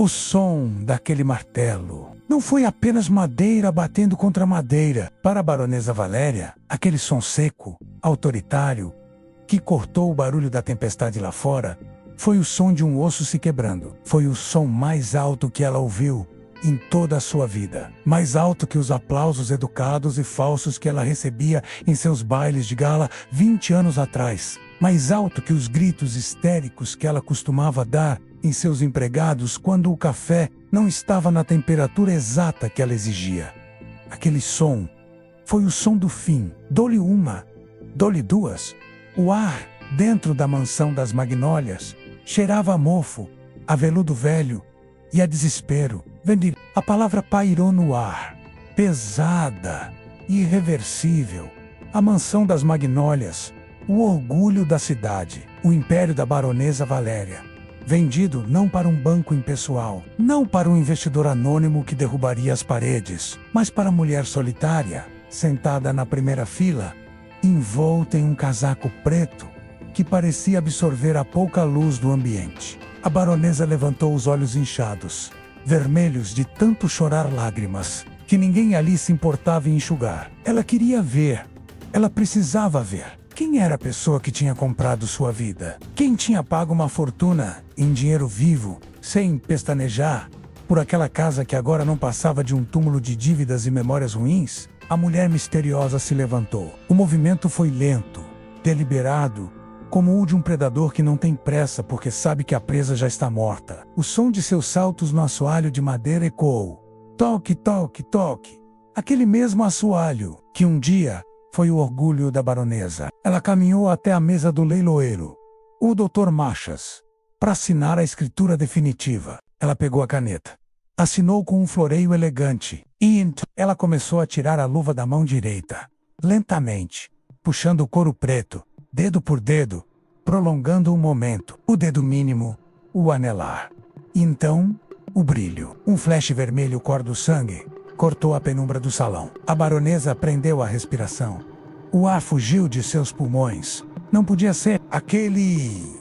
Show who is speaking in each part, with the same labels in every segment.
Speaker 1: O som daquele martelo não foi apenas madeira batendo contra madeira. Para a baronesa Valéria, aquele som seco, autoritário, que cortou o barulho da tempestade lá fora, foi o som de um osso se quebrando. Foi o som mais alto que ela ouviu em toda a sua vida. Mais alto que os aplausos educados e falsos que ela recebia em seus bailes de gala 20 anos atrás. Mais alto que os gritos histéricos que ela costumava dar em seus empregados quando o café não estava na temperatura exata que ela exigia. Aquele som foi o som do fim. Dou-lhe uma, dou-lhe duas. O ar dentro da mansão das Magnólias cheirava a mofo, a veludo velho e a desespero. A palavra pairou no ar, pesada, irreversível. A mansão das Magnólias, o orgulho da cidade, o império da baronesa Valéria. Vendido não para um banco impessoal, não para um investidor anônimo que derrubaria as paredes, mas para a mulher solitária, sentada na primeira fila, envolta em um casaco preto, que parecia absorver a pouca luz do ambiente. A baronesa levantou os olhos inchados, vermelhos de tanto chorar lágrimas, que ninguém ali se importava em enxugar. Ela queria ver, ela precisava ver. Quem era a pessoa que tinha comprado sua vida? Quem tinha pago uma fortuna em dinheiro vivo, sem pestanejar, por aquela casa que agora não passava de um túmulo de dívidas e memórias ruins? A mulher misteriosa se levantou. O movimento foi lento, deliberado, como o de um predador que não tem pressa porque sabe que a presa já está morta. O som de seus saltos no assoalho de madeira ecoou. Toque, toque, toque. Aquele mesmo assoalho que um dia foi o orgulho da baronesa. Ela caminhou até a mesa do leiloeiro, o Dr. Machas, para assinar a escritura definitiva. Ela pegou a caneta. Assinou com um floreio elegante. E então ela começou a tirar a luva da mão direita, lentamente, puxando o couro preto, dedo por dedo, prolongando o momento. O dedo mínimo, o anelar. E então, o brilho. Um flash vermelho cor do sangue cortou a penumbra do salão. A baronesa prendeu a respiração. O ar fugiu de seus pulmões. Não podia ser aquele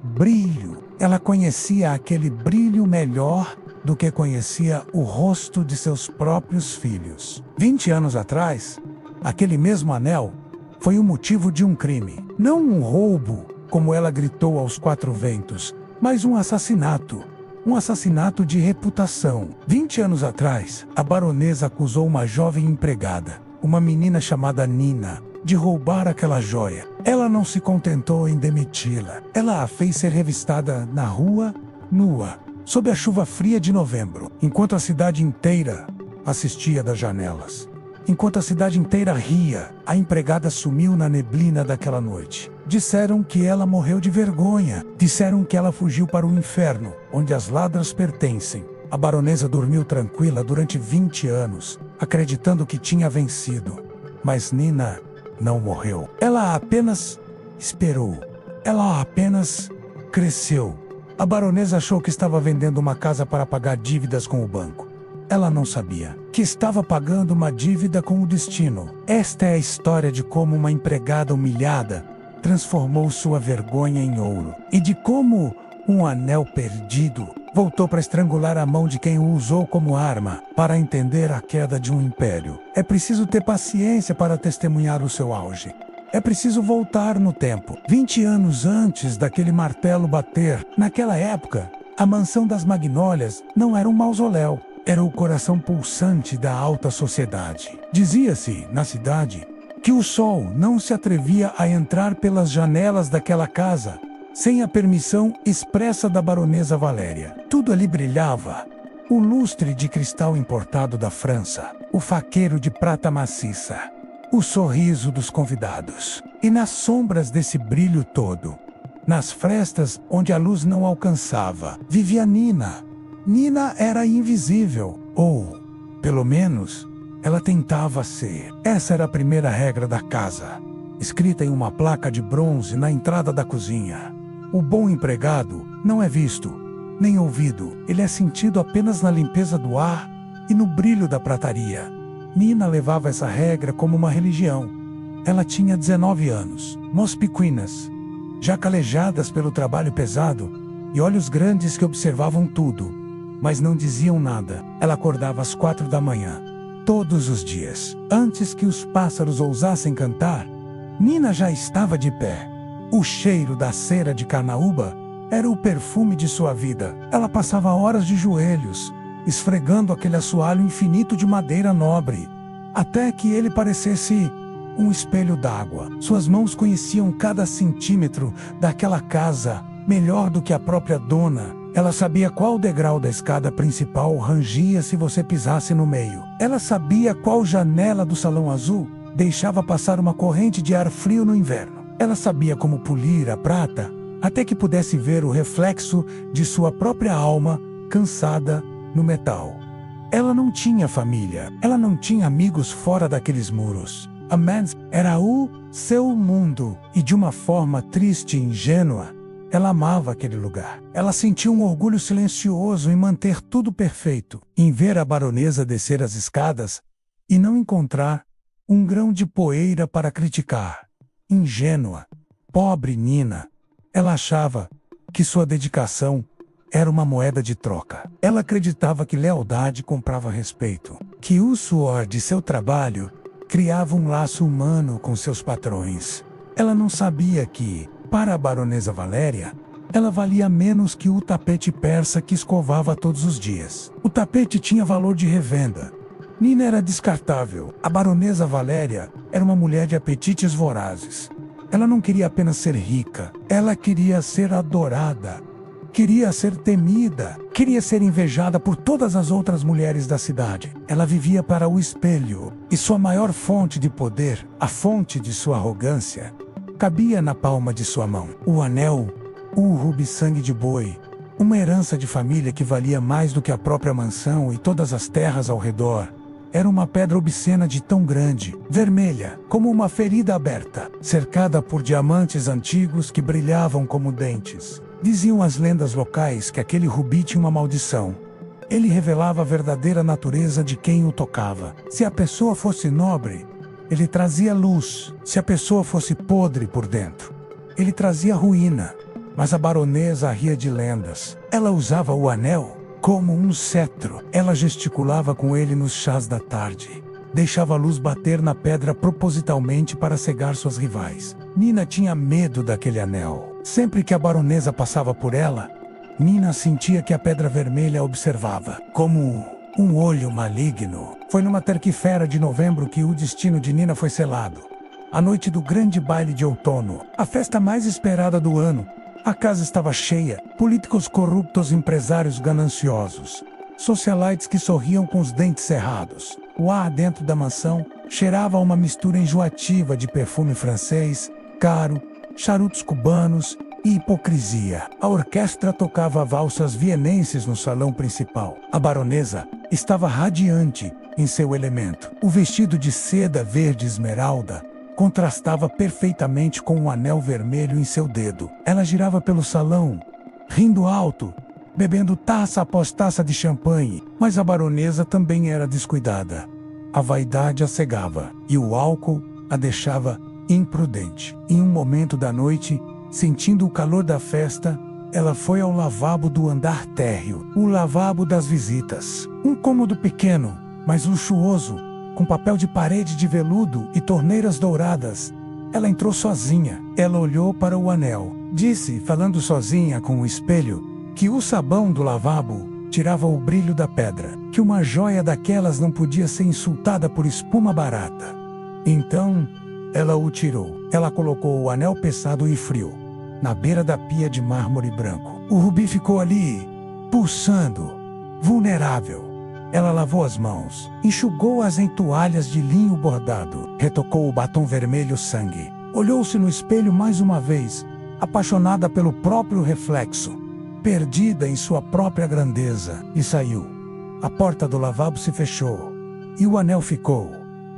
Speaker 1: brilho. Ela conhecia aquele brilho melhor do que conhecia o rosto de seus próprios filhos. 20 anos atrás, aquele mesmo anel foi o motivo de um crime. Não um roubo, como ela gritou aos quatro ventos, mas um assassinato. Um assassinato de reputação. 20 anos atrás, a baronesa acusou uma jovem empregada, uma menina chamada Nina, de roubar aquela joia. Ela não se contentou em demiti-la. Ela a fez ser revistada na rua, nua, sob a chuva fria de novembro, enquanto a cidade inteira assistia das janelas. Enquanto a cidade inteira ria, a empregada sumiu na neblina daquela noite. Disseram que ela morreu de vergonha. Disseram que ela fugiu para o inferno, onde as ladras pertencem. A baronesa dormiu tranquila durante 20 anos, acreditando que tinha vencido. Mas Nina não morreu. Ela apenas esperou. Ela apenas cresceu. A baronesa achou que estava vendendo uma casa para pagar dívidas com o banco. Ela não sabia que estava pagando uma dívida com o destino. Esta é a história de como uma empregada humilhada transformou sua vergonha em ouro. E de como um anel perdido voltou para estrangular a mão de quem o usou como arma para entender a queda de um império. É preciso ter paciência para testemunhar o seu auge. É preciso voltar no tempo. 20 anos antes daquele martelo bater. Naquela época, a mansão das Magnólias não era um mausoléu. Era o coração pulsante da alta sociedade. Dizia-se, na cidade, que o sol não se atrevia a entrar pelas janelas daquela casa sem a permissão expressa da baronesa Valéria. Tudo ali brilhava. O lustre de cristal importado da França, o faqueiro de prata maciça, o sorriso dos convidados. E nas sombras desse brilho todo, nas frestas onde a luz não alcançava, vivia Nina. Nina era invisível, ou, pelo menos, ela tentava ser. Essa era a primeira regra da casa, escrita em uma placa de bronze na entrada da cozinha. O bom empregado não é visto, nem ouvido. Ele é sentido apenas na limpeza do ar e no brilho da prataria. Nina levava essa regra como uma religião. Ela tinha 19 anos, mãos pequenas, já calejadas pelo trabalho pesado, e olhos grandes que observavam tudo. mas não diziam nada. Ela acordava às 4 da manhã, todos os dias. Antes que os pássaros ousassem cantar, Nina já estava de pé. O cheiro da cera de carnaúba era o perfume de sua vida. Ela passava horas de joelhos, esfregando aquele assoalho infinito de madeira nobre, até que ele parecesse um espelho d'água. Suas mãos conheciam cada centímetro daquela casa melhor do que a própria dona. Ela sabia qual degrau da escada principal rangia se você pisasse no meio. Ela sabia qual janela do salão azul deixava passar uma corrente de ar frio no inverno. Ela sabia como polir a prata até que pudesse ver o reflexo de sua própria alma cansada no metal. Ela não tinha família. Ela não tinha amigos fora daqueles muros. A Mans era o seu mundo, e de uma forma triste e ingênua, ela amava aquele lugar. Ela sentia um orgulho silencioso em manter tudo perfeito, em ver a baronesa descer as escadas e não encontrar um grão de poeira para criticar. Ingênua, pobre Nina, ela achava que sua dedicação era uma moeda de troca. Ela acreditava que lealdade comprava respeito, que o suor de seu trabalho criava um laço humano com seus patrões. Ela não sabia que, para a baronesa Valéria, ela valia menos que o tapete persa que escovava todos os dias. O tapete tinha valor de revenda. Nina era descartável. A baronesa Valéria era uma mulher de apetites vorazes. Ela não queria apenas ser rica, ela queria ser adorada. Queria ser temida, queria ser invejada por todas as outras mulheres da cidade. Ela vivia para o espelho, e sua maior fonte de poder, a fonte de sua arrogância, cabia na palma de sua mão. O anel, o rubi-sangue de boi, uma herança de família que valia mais do que a própria mansão e todas as terras ao redor. Era uma pedra obscena de tão grande, vermelha, como uma ferida aberta, cercada por diamantes antigos que brilhavam como dentes. Diziam as lendas locais que aquele rubi tinha uma maldição. Ele revelava a verdadeira natureza de quem o tocava. Se a pessoa fosse nobre, ele trazia luz. Se a pessoa fosse podre por dentro, ele trazia ruína. Mas a baronesa ria de lendas. Ela usava o anel como um cetro. Ela gesticulava com ele nos chás da tarde. Deixava a luz bater na pedra propositalmente para cegar suas rivais. Nina tinha medo daquele anel. Sempre que a baronesa passava por ela, Nina sentia que a pedra vermelha a observava, como um olho maligno. Foi numa terça-feira de novembro que o destino de Nina foi selado. A noite do grande baile de outono, a festa mais esperada do ano. A casa estava cheia, políticos corruptos, empresários gananciosos, socialites que sorriam com os dentes cerrados. O ar dentro da mansão cheirava a uma mistura enjoativa de perfume francês, caro, charutos cubanos e hipocrisia. A orquestra tocava valsas vienenses no salão principal. A baronesa estava radiante em seu elemento. O vestido de seda verde esmeralda contrastava perfeitamente com um anel vermelho em seu dedo. Ela girava pelo salão, rindo alto, bebendo taça após taça de champanhe, mas a baronesa também era descuidada. A vaidade a cegava e o álcool a deixava imprudente. Em um momento da noite, sentindo o calor da festa, ela foi ao lavabo do andar térreo, o lavabo das visitas. Um cômodo pequeno, mas luxuoso, com papel de parede de veludo e torneiras douradas. Ela entrou sozinha. Ela olhou para o anel. Disse, falando sozinha com o espelho, que o sabão do lavabo tirava o brilho da pedra, que uma joia daquelas não podia ser insultada por espuma barata. Então, ela o tirou. Ela colocou o anel pesado e frio na beira da pia de mármore branco. O rubi ficou ali, pulsando, vulnerável. Ela lavou as mãos, enxugou-as em toalhas de linho bordado, retocou o batom vermelho sangue, olhou-se no espelho mais uma vez, apaixonada pelo próprio reflexo, perdida em sua própria grandeza, e saiu. A porta do lavabo se fechou, e o anel ficou,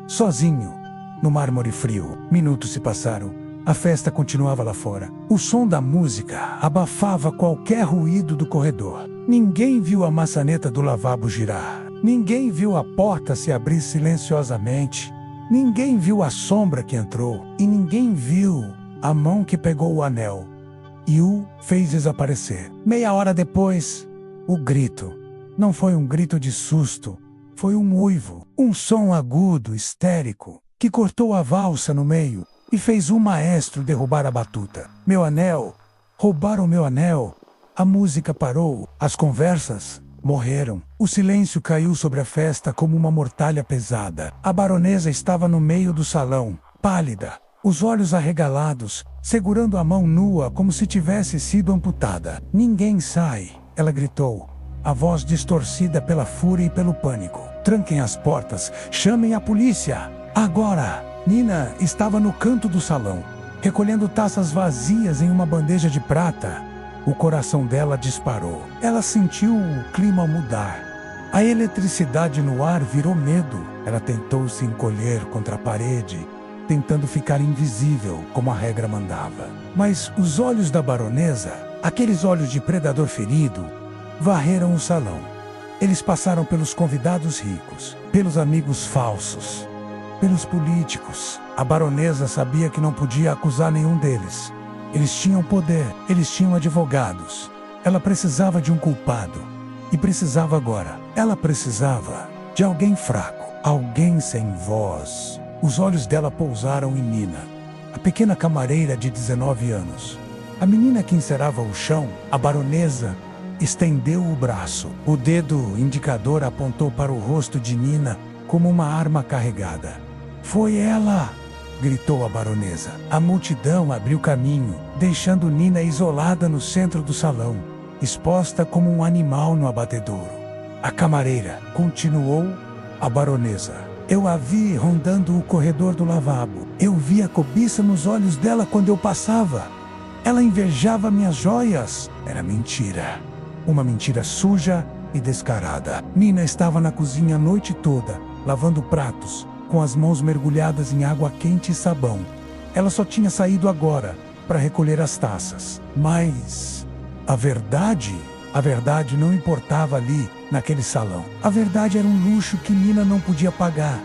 Speaker 1: sozinho, no mármore frio. Minutos se passaram. A festa continuava lá fora. O som da música abafava qualquer ruído do corredor. Ninguém viu a maçaneta do lavabo girar. Ninguém viu a porta se abrir silenciosamente. Ninguém viu a sombra que entrou. E ninguém viu a mão que pegou o anel e o fez desaparecer. Meia hora depois, o grito. Não foi um grito de susto. Foi um uivo, um som agudo, histérico, que cortou a valsa no meio e fez o maestro derrubar a batuta. Meu anel! Roubaram meu anel! A música parou, as conversas morreram. O silêncio caiu sobre a festa como uma mortalha pesada. A baronesa estava no meio do salão, pálida, os olhos arregalados, segurando a mão nua como se tivesse sido amputada. Ninguém sai, ela gritou, a voz distorcida pela fúria e pelo pânico. Tranquem as portas, chamem a polícia! Agora! Nina estava no canto do salão, recolhendo taças vazias em uma bandeja de prata. O coração dela disparou. Ela sentiu o clima mudar. A eletricidade no ar virou medo. Ela tentou se encolher contra a parede, tentando ficar invisível, como a regra mandava. Mas os olhos da baronesa, aqueles olhos de predador ferido, varreram o salão. Eles passaram pelos convidados ricos, pelos amigos falsos, pelos políticos. A baronesa sabia que não podia acusar nenhum deles. Eles tinham poder, eles tinham advogados. Ela precisava de um culpado. E precisava agora. Ela precisava de alguém fraco, alguém sem voz. Os olhos dela pousaram em Nina, a pequena camareira de 19 anos. A menina que encerava o chão, a baronesa, estendeu o braço. O dedo indicador apontou para o rosto de Nina como uma arma carregada. Foi ela! Gritou a baronesa. A multidão abriu caminho, deixando Nina isolada no centro do salão, exposta como um animal no abatedouro. A camareira, continuou a baronesa. Eu a vi rondando o corredor do lavabo. Eu vi a cobiça nos olhos dela quando eu passava. Ela invejava minhas joias. Era mentira. Uma mentira suja e descarada. Nina estava na cozinha a noite toda, lavando pratos, com as mãos mergulhadas em água quente e sabão. Ela só tinha saído agora para recolher as taças. Mas a verdade não importava ali, naquele salão. A verdade era um luxo que Nina não podia pagar.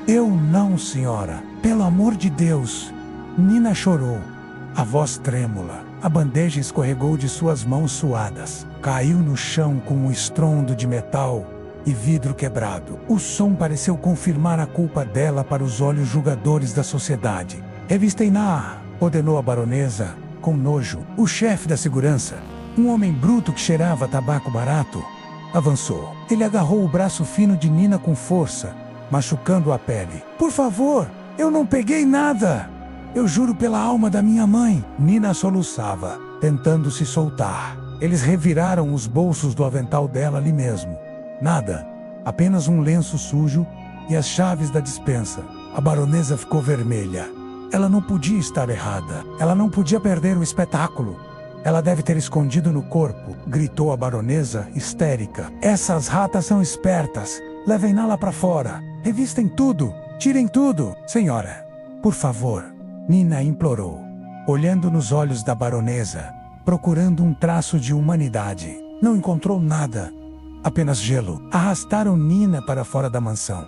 Speaker 1: Eu não, senhora. Pelo amor de Deus. Nina chorou, a voz trêmula. A bandeja escorregou de suas mãos suadas. Caiu no chão com um estrondo de metal e vidro quebrado. O som pareceu confirmar a culpa dela para os olhos julgadores da sociedade. Revistem-na, ordenou a baronesa, com nojo. O chefe da segurança, um homem bruto que cheirava tabaco barato, avançou. Ele agarrou o braço fino de Nina com força, machucando a pele. Por favor, eu não peguei nada! Eu juro pela alma da minha mãe! Nina soluçava, tentando se soltar. Eles reviraram os bolsos do avental dela ali mesmo. Nada, apenas um lenço sujo e as chaves da despensa. A baronesa ficou vermelha. Ela não podia estar errada. Ela não podia perder o espetáculo. Ela deve ter escondido no corpo, gritou a baronesa, histérica. Essas ratas são espertas. Levem-na lá para fora. Revistem tudo. Tirem tudo. Senhora, por favor. Nina implorou, olhando nos olhos da baronesa, procurando um traço de humanidade. Não encontrou nada. Apenas gelo. Arrastaram Nina para fora da mansão.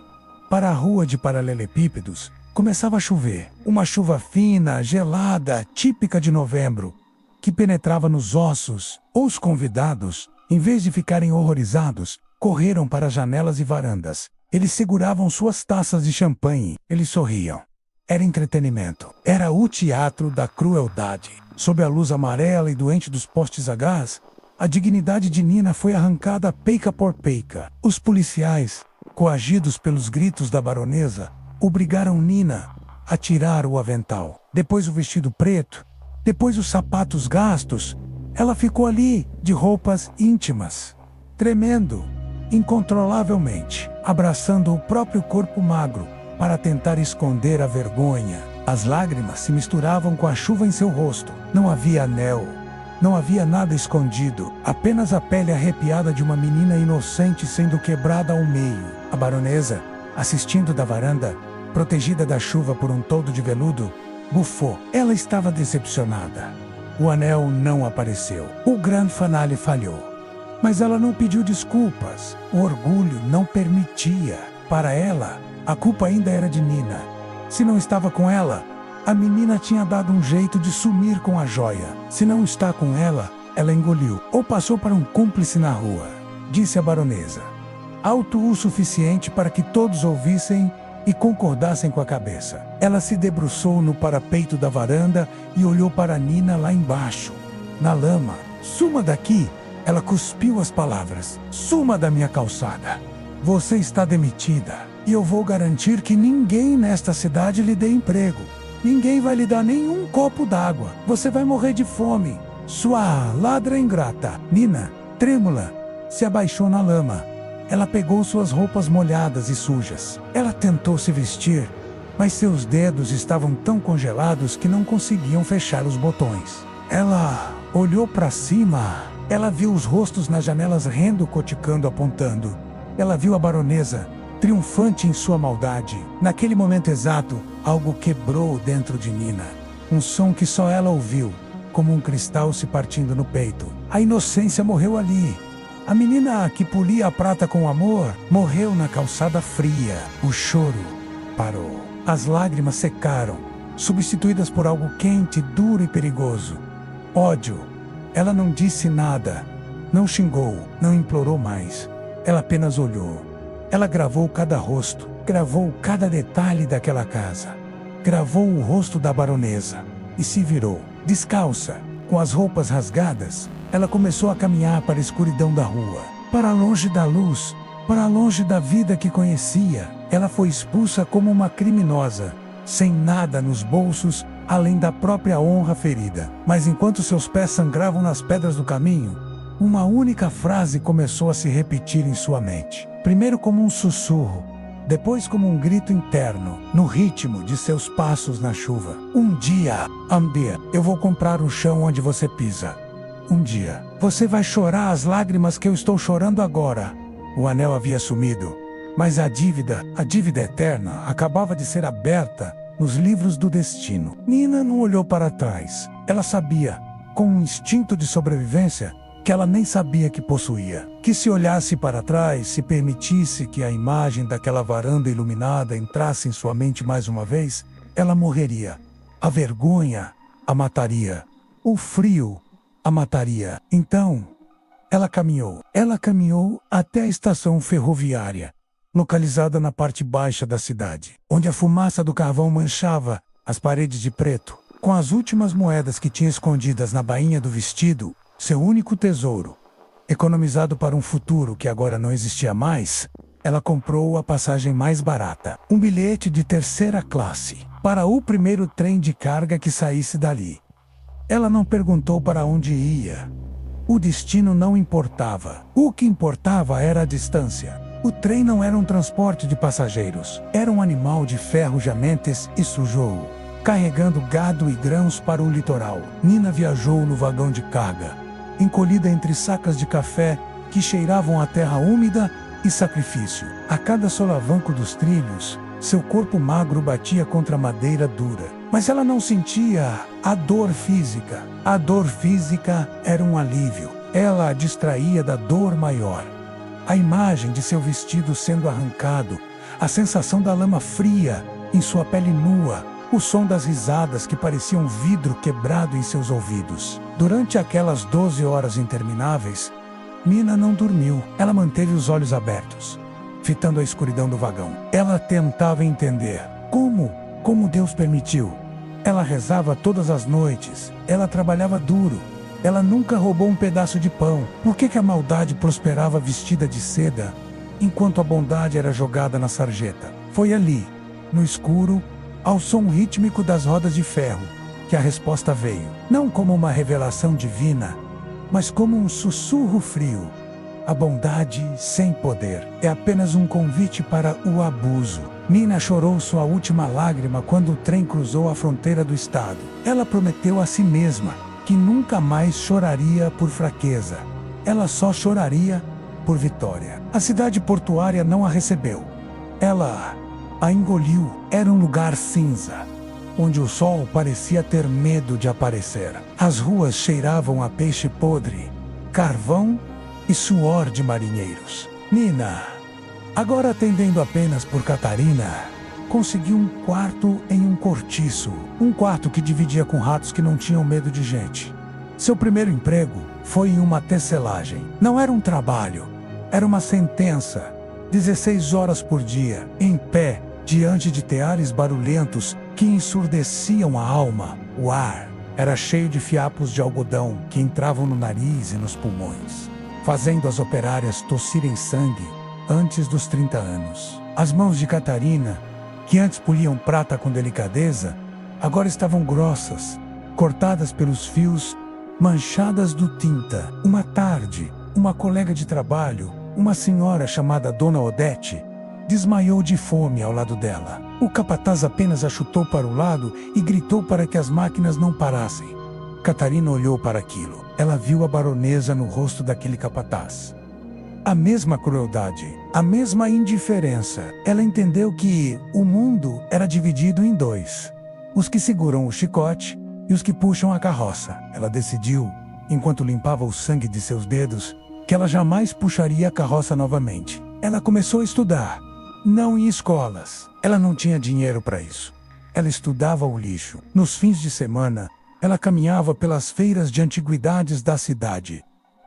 Speaker 1: Para a rua de paralelepípedos, começava a chover. Uma chuva fina, gelada, típica de novembro, que penetrava nos ossos. Os convidados, em vez de ficarem horrorizados, correram para as janelas e varandas. Eles seguravam suas taças de champanhe. Eles sorriam. Era entretenimento. Era o teatro da crueldade. Sob a luz amarela e doente dos postes a gás, a dignidade de Nina foi arrancada peica por peica. Os policiais, coagidos pelos gritos da baronesa, obrigaram Nina a tirar o avental. Depois o vestido preto, depois os sapatos gastos. Ela ficou ali, de roupas íntimas, tremendo, incontrolavelmente, abraçando o próprio corpo magro, para tentar esconder a vergonha. As lágrimas se misturavam com a chuva em seu rosto. Não havia anel. Não havia nada escondido. Apenas a pele arrepiada de uma menina inocente sendo quebrada ao meio. A baronesa, assistindo da varanda, protegida da chuva por um toldo de veludo, bufou. Ela estava decepcionada. O anel não apareceu. O grande finale falhou. Mas ela não pediu desculpas. O orgulho não permitia. Para ela, a culpa ainda era de Nina. Se não estava com ela, a menina tinha dado um jeito de sumir com a joia. Se não está com ela, ela engoliu ou passou para um cúmplice na rua. disse a baronesa. Alto o suficiente para que todos ouvissem e concordassem com a cabeça. Ela se debruçou no parapeito da varanda e olhou para Nina lá embaixo, na lama. Suma daqui! Ela cuspiu as palavras. Suma da minha calçada. Você está demitida. E eu vou garantir que ninguém nesta cidade lhe dê emprego. Ninguém vai lhe dar nenhum copo d'água. Você vai morrer de fome. Sua ladra ingrata. Nina, trêmula, se abaixou na lama. Ela pegou suas roupas molhadas e sujas. Ela tentou se vestir, mas seus dedos estavam tão congelados que não conseguiam fechar os botões. Ela olhou para cima. Ela viu os rostos nas janelas rendo, coticando, apontando. Ela viu a baronesa, triunfante em sua maldade. Naquele momento exato, algo quebrou dentro de Nina. Um som que só ela ouviu, como um cristal se partindo no peito. A inocência morreu ali. A menina que polia a prata com amor morreu na calçada fria. O choro parou. As lágrimas secaram, substituídas por algo quente, duro e perigoso. Ódio. Ela não disse nada. Não xingou, não implorou mais. Ela apenas olhou. Ela gravou cada rosto, gravou cada detalhe daquela casa. Gravou o rosto da baronesa e se virou. Descalça, com as roupas rasgadas, ela começou a caminhar para a escuridão da rua. Para longe da luz, para longe da vida que conhecia. Ela foi expulsa como uma criminosa, sem nada nos bolsos, além da própria honra ferida. Mas enquanto seus pés sangravam nas pedras do caminho, uma única frase começou a se repetir em sua mente. Primeiro como um sussurro, depois como um grito interno, no ritmo de seus passos na chuva. Um dia, eu vou comprar o chão onde você pisa. Um dia, você vai chorar as lágrimas que eu estou chorando agora. O anel havia sumido, mas a dívida eterna, acabava de ser aberta nos livros do destino. Nina não olhou para trás. Ela sabia, com um instinto de sobrevivência, que ela nem sabia que possuía. Que se olhasse para trás, se permitisse que a imagem daquela varanda iluminada entrasse em sua mente mais uma vez, ela morreria. A vergonha a mataria. O frio a mataria. Então, ela caminhou. Ela caminhou até a estação ferroviária, localizada na parte baixa da cidade, onde a fumaça do carvão manchava as paredes de preto. Com as últimas moedas que tinha escondidas na bainha do vestido, seu único tesouro, economizado para um futuro que agora não existia mais, ela comprou a passagem mais barata, um bilhete de terceira classe, para o primeiro trem de carga que saísse dali. Ela não perguntou para onde ia. O destino não importava. O que importava era a distância. O trem não era um transporte de passageiros. Era um animal de ferrujamentes e sujou, carregando gado e grãos para o litoral. Nina viajou no vagão de carga, encolhida entre sacas de café que cheiravam a terra úmida e sacrifício. A cada solavanco dos trilhos, seu corpo magro batia contra a madeira dura. Mas ela não sentia a dor física. A dor física era um alívio. Ela a distraía da dor maior. A imagem de seu vestido sendo arrancado, a sensação da lama fria em sua pele nua, o som das risadas que pareciam vidro quebrado em seus ouvidos. Durante aquelas 12 horas intermináveis, Nina não dormiu. Ela manteve os olhos abertos, fitando a escuridão do vagão. Ela tentava entender como Deus permitiu. Ela rezava todas as noites. Ela trabalhava duro. Ela nunca roubou um pedaço de pão. Por que a maldade prosperava vestida de seda, enquanto a bondade era jogada na sarjeta? Foi ali, no escuro, ao som rítmico das rodas de ferro, que a resposta veio. Não como uma revelação divina, mas como um sussurro frio. A bondade sem poder é apenas um convite para o abuso. Nina chorou sua última lágrima quando o trem cruzou a fronteira do estado. Ela prometeu a si mesma que nunca mais choraria por fraqueza. Ela só choraria por vitória. A cidade portuária não a recebeu. Ela a engoliu. Era um lugar cinza, onde o sol parecia ter medo de aparecer. As ruas cheiravam a peixe podre, carvão e suor de marinheiros. Nina, agora atendendo apenas por Catarina, conseguiu um quarto em um cortiço. Um quarto que dividia com ratos que não tinham medo de gente. Seu primeiro emprego foi em uma tecelagem. Não era um trabalho, Era uma sentença. 16 horas por dia, em pé, diante de teares barulhentos que ensurdeciam a alma. O ar era cheio de fiapos de algodão que entravam no nariz e nos pulmões, fazendo as operárias tossirem sangue antes dos 30 anos. As mãos de Catarina, que antes poliam prata com delicadeza, agora estavam grossas, cortadas pelos fios, manchadas de tinta. Uma tarde, uma colega de trabalho, uma senhora chamada Dona Odete, desmaiou de fome ao lado dela. O capataz apenas a chutou para o lado e gritou para que as máquinas não parassem. Catarina olhou para aquilo. Ela viu a baronesa no rosto daquele capataz. A mesma crueldade, a mesma indiferença. Ela entendeu que o mundo era dividido em dois: os que seguram o chicote e os que puxam a carroça. Ela decidiu, enquanto limpava o sangue de seus dedos, que ela jamais puxaria a carroça novamente. Ela começou a estudar, não em escolas. Ela não tinha dinheiro para isso. Ela estudava o lixo. Nos fins de semana, ela caminhava pelas feiras de antiguidades da cidade.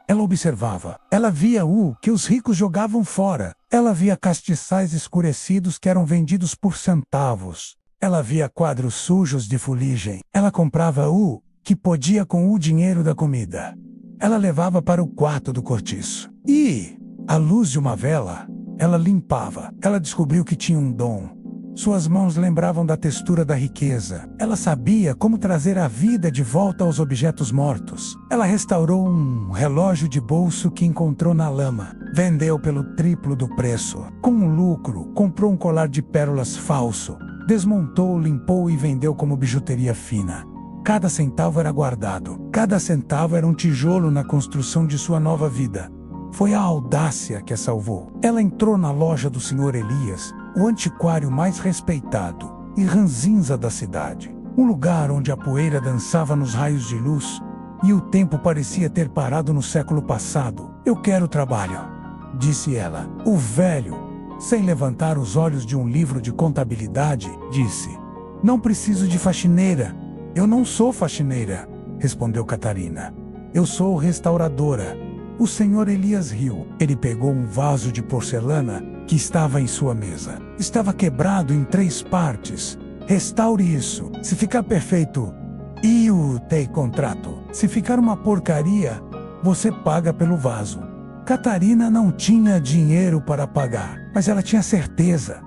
Speaker 1: Ela observava. Ela via o que os ricos jogavam fora. Ela via castiçais escurecidos que eram vendidos por centavos. Ela via quadros sujos de fuligem. Ela comprava o que podia com o dinheiro da comida. Ela levava para o quarto do cortiço. E, à luz de uma vela, ela limpava. Ela descobriu que tinha um dom. Suas mãos lembravam da textura da riqueza. Ela sabia como trazer a vida de volta aos objetos mortos. Ela restaurou um relógio de bolso que encontrou na lama. Vendeu pelo triplo do preço. Com um lucro, comprou um colar de pérolas falso. Desmontou, limpou e vendeu como bijuteria fina. Cada centavo era guardado. Cada centavo era um tijolo na construção de sua nova vida. Foi a audácia que a salvou. Ela entrou na loja do Sr. Elias, o antiquário mais respeitado e ranzinza da cidade. Um lugar onde a poeira dançava nos raios de luz e o tempo parecia ter parado no século passado. "Eu quero trabalho", disse ela. O velho, sem levantar os olhos de um livro de contabilidade, disse: "Não preciso de faxineira." "Eu não sou faxineira", respondeu Catarina. "Eu sou restauradora." O Sr. Elias riu. Ele pegou um vaso de porcelana que estava em sua mesa. Estava quebrado em 3 partes. "Restaure isso. Se ficar perfeito, eu te contrato. Se ficar uma porcaria, você paga pelo vaso." Catarina não tinha dinheiro para pagar, mas ela tinha certeza.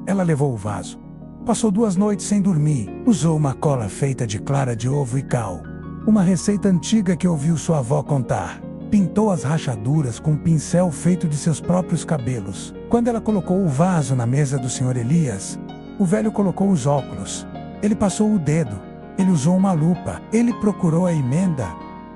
Speaker 1: Ela levou o vaso. Passou 2 noites sem dormir. Usou uma cola feita de clara de ovo e cal, uma receita antiga que ouviu sua avó contar. Pintou as rachaduras com um pincel feito de seus próprios cabelos. Quando ela colocou o vaso na mesa do Sr. Elias, o velho colocou os óculos. Ele passou o dedo. Ele usou uma lupa. Ele procurou a emenda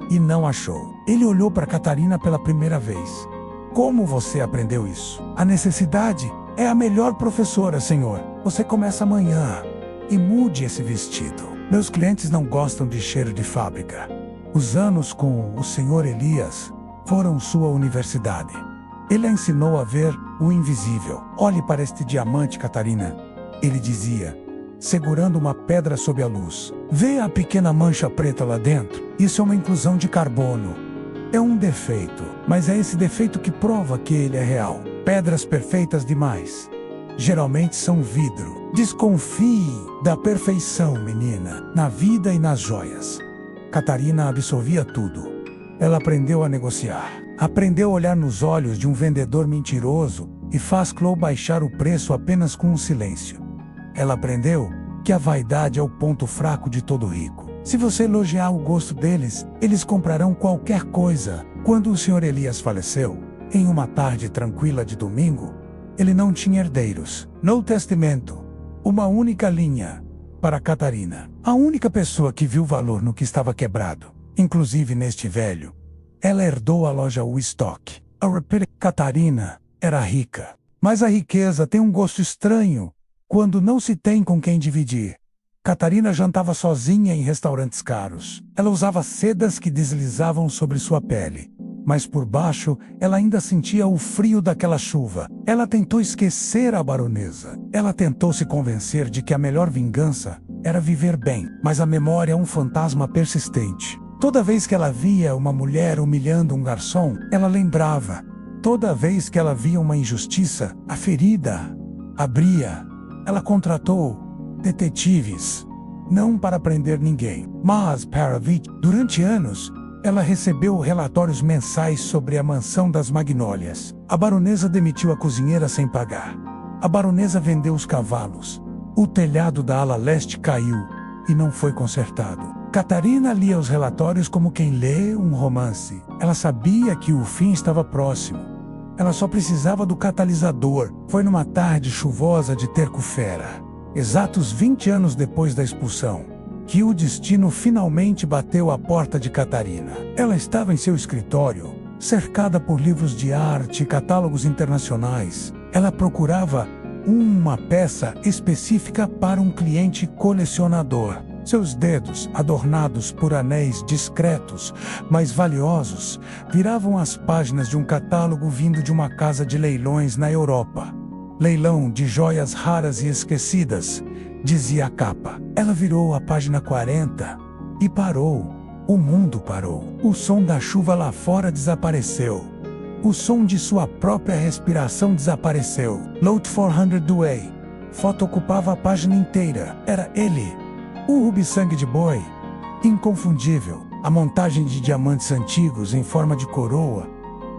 Speaker 1: e não achou. Ele olhou para Catarina pela primeira vez. "Como você aprendeu isso?" "A necessidade é a melhor professora, senhor. Você começa amanhã e mude esse vestido. Meus clientes não gostam de cheiro de fábrica." Os anos com o Sr. Elias foram sua universidade. Ele a ensinou a ver o invisível. "Olhe para este diamante, Catarina", ele dizia, segurando uma pedra sob a luz. "Vê a pequena mancha preta lá dentro? Isso é uma inclusão de carbono. É um defeito, mas é esse defeito que prova que ele é real. Pedras perfeitas demais geralmente são vidro. Desconfie da perfeição, menina, na vida e nas joias." Catarina absorvia tudo. Ela aprendeu a negociar. Aprendeu a olhar nos olhos de um vendedor mentiroso e faz-lo baixar o preço apenas com um silêncio. Ela aprendeu que a vaidade é o ponto fraco de todo rico. Se você elogiar o gosto deles, eles comprarão qualquer coisa. Quando o Sr. Elias faleceu, em uma tarde tranquila de domingo, ele não tinha herdeiros. No testamento, uma única linha para Catarina. A única pessoa que viu valor no que estava quebrado, inclusive neste velho. Ela herdou a loja Woodstock. Catarina era rica. Mas a riqueza tem um gosto estranho quando não se tem com quem dividir. Catarina jantava sozinha em restaurantes caros. Ela usava sedas que deslizavam sobre sua pele. Mas por baixo, ela ainda sentia o frio daquela chuva. Ela tentou esquecer a baronesa. Ela tentou se convencer de que a melhor vingança era viver bem. Mas a memória é um fantasma persistente. Toda vez que ela via uma mulher humilhando um garçom, ela lembrava. Toda vez que ela via uma injustiça, a ferida abria. Ela contratou detetives, não para prender ninguém, mas para vítimas. Durante anos, ela recebeu relatórios mensais sobre a mansão das Magnólias. A baronesa demitiu a cozinheira sem pagar. A baronesa vendeu os cavalos. O telhado da ala leste caiu e não foi consertado. Catarina lia os relatórios como quem lê um romance. Ela sabia que o fim estava próximo. Ela só precisava do catalisador. Foi numa tarde chuvosa de Terço-feira, exatos 20 anos depois da expulsão, que o destino finalmente bateu à porta de Catarina. Ela estava em seu escritório, cercada por livros de arte e catálogos internacionais. Ela procurava uma peça específica para um cliente colecionador. Seus dedos, adornados por anéis discretos, mas valiosos, viravam as páginas de um catálogo vindo de uma casa de leilões na Europa. Leilão de joias raras e esquecidas, dizia a capa. Ela virou a página 40 e parou. O mundo parou. O som da chuva lá fora desapareceu. O som de sua própria respiração desapareceu. Lot 400 Way. Foto ocupava a página inteira. Era ele. O rubi sangue de boi. Inconfundível. A montagem de diamantes antigos em forma de coroa